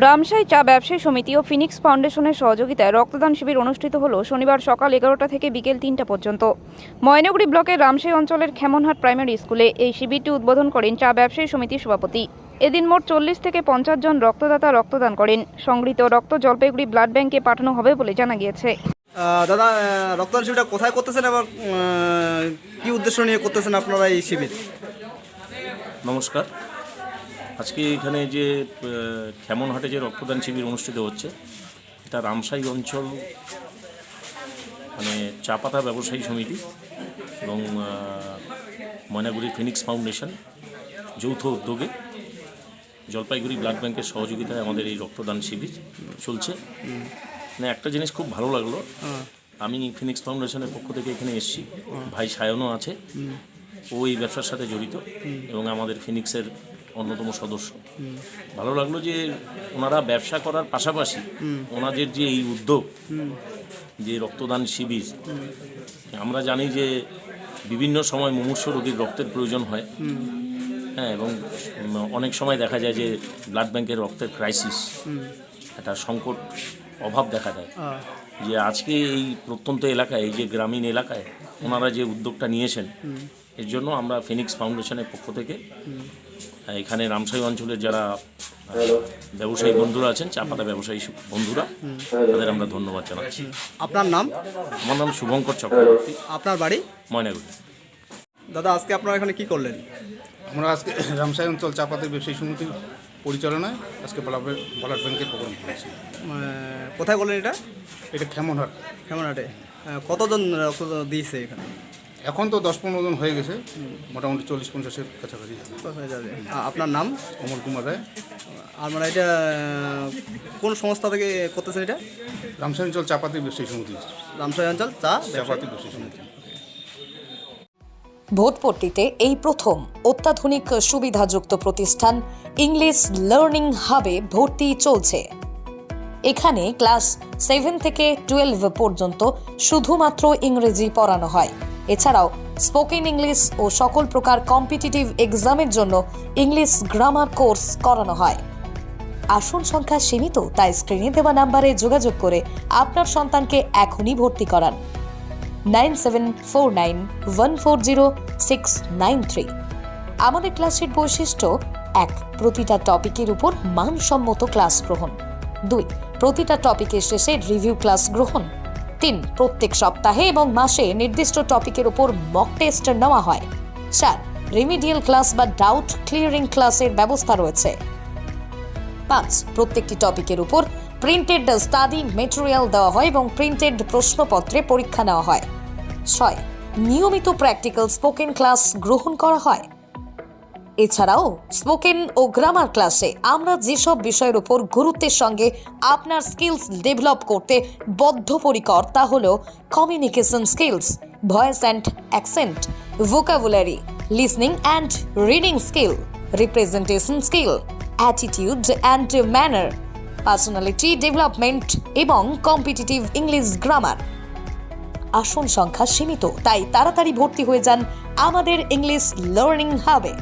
রামসাই চা ব্যবসায়ী সমিতি ও ফিনিক্স ফাউন্ডেশনের সহযোগিতায় রক্তদান শিবির অনুষ্ঠিত হলো শনিবার সকাল 11টা থেকে বিকেল 3টা পর্যন্ত। ময়নাগুড়ি ব্লকের রামসাই অঞ্চলের খেমনহাট প্রাইমারি স্কুলে এই শিবিরটি উদ্বোধন করেন চা ব্যবসায়ী সমিতির সভাপতি। এদিন মোট 40 থেকে 50 জন রক্তদাতা রক্তদান করেন। সংগৃহীত রক্ত জলপাইগুড়ি ব্লাড ব্যাংকে পাঠানো হবে বলে জানা গিয়েছে। দাদা, রক্তদান শিবিরটা কোথায় করতেছেন এবং কি উদ্দেশ্য নিয়ে করতেছেন আপনারা এই শিবির? নমস্কার। আজকে এখানে যে খেমনহাটে যে রক্তদান শিবির অনুষ্ঠিত হচ্ছে, এটা রামসাই অঞ্চল মানে চা পাতা ব্যবসায়ী সমিতি এবং ময়নাগুড়ি ফিনিক্স ফাউন্ডেশন যৌথ উদ্যোগে জলপাইগুড়ি ব্লাড ব্যাংকের সহযোগিতায় আমাদের এই রক্তদান শিবির চলছে। মানে একটা জিনিস খুব ভালো লাগলো, আমি ফিনিক্স ফাউন্ডেশনের পক্ষ থেকে এখানে এসেছি, ভাই সায়নও আছে, ও এই ব্যবসার সাথে জড়িত এবং আমাদের ফিনিক্সের অন্যতম সদস্য। ভালো লাগলো যে ওনারা ব্যবসা করার পাশাপাশি ওনাদের যে এই উদ্যোগ, যে রক্তদান শিবির, আমরা জানি যে বিভিন্ন সময় মুমূর্ষু রোগীর রক্তের প্রয়োজন হয়, হ্যাঁ, এবং অনেক সময় দেখা যায় যে ব্লাড ব্যাংকের রক্তের ক্রাইসিস, একটা সংকট অভাব দেখা দেয়। যে আজকে এই প্রত্যন্ত এলাকায়, এই যে গ্রামীণ এলাকায় ওনারা যে উদ্যোগটা নিয়েছেন, এর জন্য আমরা ফিনিক্স ফাউন্ডেশনের পক্ষ থেকে এখানে রামসাই অঞ্চলের যারা ব্যবসায়ী বন্ধুরা আছেন, চা পাতা ব্যবসায়ী বন্ধুরা, তাদের আমরা ধন্যবাদ জানাচ্ছি। আপনার নাম? আমার নাম শুভঙ্কর চক্রবর্তী। আপনার বাড়ি? ময়নাগুড়ি। দাদা, আজকে আপনারা এখানে কি করলেন? আমরা আজকে রামসাই অঞ্চল চা পাতা ব্যবসায়ী সমিতির পরিচালনায় আজকে ব্লাড ব্যাংকের প্রোগ্রাম করেছি। কোথায় করলেন এটা? এটা খেমনহাট। খেমনহাটে কতজন রক্তদান দিয়েছে এখানে? এখন তো 10-15 জন হয়ে গেছে, মোটামুটি 40-50-এর কাছাকাছি হয়ে যাবে। আপনার নাম? অমল কুমার রায়। আপনারা এটা কোন সংস্থা থেকে করতেছেন এটা? রামসাই অঞ্চল চা পাতা ব্যবসায়ী সমিতি। রামসাই অঞ্চল চা পাতা ব্যবসায়ী সমিতি। ভোটপট্টিতে এই প্রথম অত্যাধুনিক সুবিধাযুক্ত প্রতিষ্ঠান ইংলিশ লার্নিং হাবে ভর্তি চলছে। এখানে ক্লাস 7 থেকে 12 পর্যন্ত শুধুমাত্র ইংরেজি পড়ানো হয়। এছাড়াও স্পোকেন ইংলিশ ও সকল প্রকার কম্পিটিটিভ এক্সামের জন্য ইংলিশ গ্রামার কোর্স করানো হয়। আসন সংখ্যা সীমিত, তাই স্ক্রিনে দেওয়া নাম্বারে যোগাযোগ করে আপনার সন্তানকে এখনই ভর্তি করান। 9749140693। আমাদের ক্লাসের বৈশিষ্ট্য: 1. প্রতিটা টপিকের উপর মানসম্মত ক্লাস গ্রহণ। 2. প্রতিটা টপিকের শেষে রিভিউ ক্লাস গ্রহণ। 3. প্রত্যেক সপ্তাহে এবং মাসে নির্দিষ্ট টপিকের উপর মক টেস্ট নেওয়া হয়। 4. রিমিডিয়াল ক্লাস বা ডাউট ক্লিয়ারিং ক্লাসের ব্যবস্থা রয়েছে। 5. প্রত্যেকটি টপিকের উপর প্রিন্টেড স্টাডি মেটেরিয়াল দেওয়া হয় এবং প্রিন্টেড প্রশ্নপত্রে পরীক্ষা নেওয়া হয়। 6. নিয়মিত প্র্যাকটিক্যাল স্পোকেন ক্লাস গ্রহণ করা হয়। এছাড়াও স্পোকেন ও গ্রামার ক্লাসে আমরা যেসব বিষয়ের উপর গুরুত্বের সঙ্গে আপনার স্কিলস ডেভেলপ করতে বদ্ধপরিকর, তা হল communication skills, voice and accent, vocabulary, listening and reading skill, representation skill, attitude and manner, personality development এবং কম্পিটিটিভ ইংলিশ গ্রামার। আসন সংখ্যা সীমিত, তাই তাড়াতাড়ি ভর্তি হয়ে যান আমাদের ইংলিশ লার্নিং হাবে।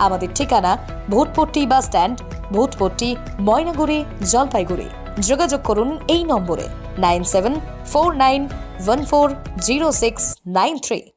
আমাদের ঠিকানা ভোটপট্টি বাস স্ট্যান্ড, ভোটপট্টি, ময়নাগুড়ি, জলপাইগুড়ি। যোগাযোগ করুন এই নম্বরে 9749140693।